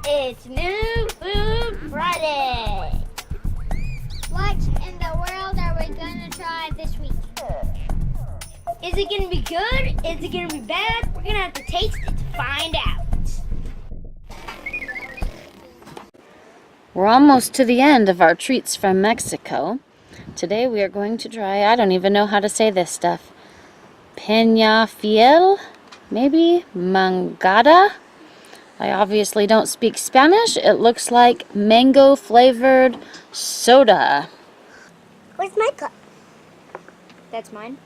It's New Food Friday. What in the world are we gonna try this week? Is it gonna be good? Is it gonna be bad? We're gonna have to taste it to find out. We're almost to the end of our treats from Mexico. Today we are going to try, I don't even know how to say this stuff. Penafiel, maybe? Mangada? I obviously don't speak Spanish. It looks like mango flavored soda. Where's my cup? That's mine.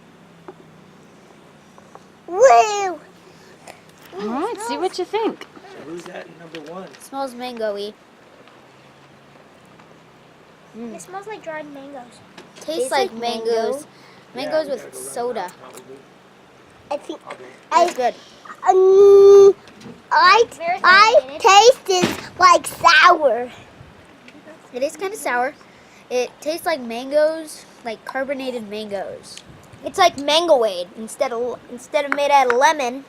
Woo! Alright, see what you think. So who's at number one? It smells mango-y. It smells like dried mangoes. Tastes like mangoes. Mangoes Yeah, with soda. probably. I think It's good. I tasted like sour. It is kind of sour. It tastes like mangoes, like carbonated mangoes. It's like Mangoade instead of made out of lemon.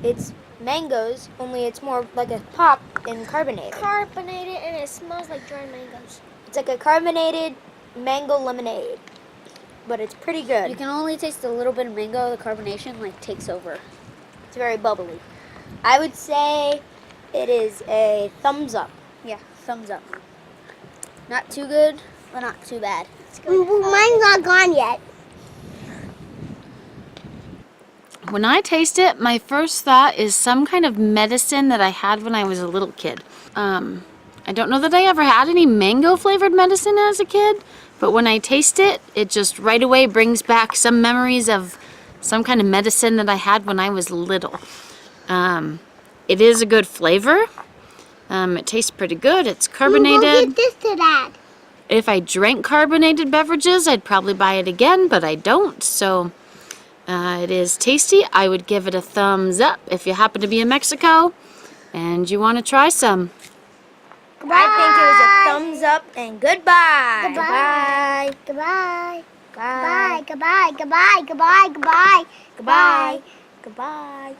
It's mangoes, only it's more like a pop and carbonated. Carbonated and it smells like dried mangoes. It's like a carbonated mango lemonade, but it's pretty good. You can only taste a little bit of mango. The carbonation takes over. It's very bubbly. I would say it is a thumbs up. Yeah, thumbs up. Not too good, but not too bad. Mine's not gone yet. When I taste it, my first thought is some kind of medicine that I had when I was a little kid. I don't know that I ever had any mango flavored medicine as a kid, but when I taste it, it just right away brings back some memories of some kind of medicine that I had when I was little. It is a good flavor. It tastes pretty good. It's carbonated. We'll get this to that. If I drank carbonated beverages, I'd probably buy it again, but I don't, so it is tasty. I would give it a thumbs up if you happen to be in Mexico and you want to try some. Goodbye. I think it was a thumbs up and goodbye. Goodbye. Goodbye. Goodbye. Goodbye. Goodbye. Goodbye. Goodbye. Goodbye. Goodbye.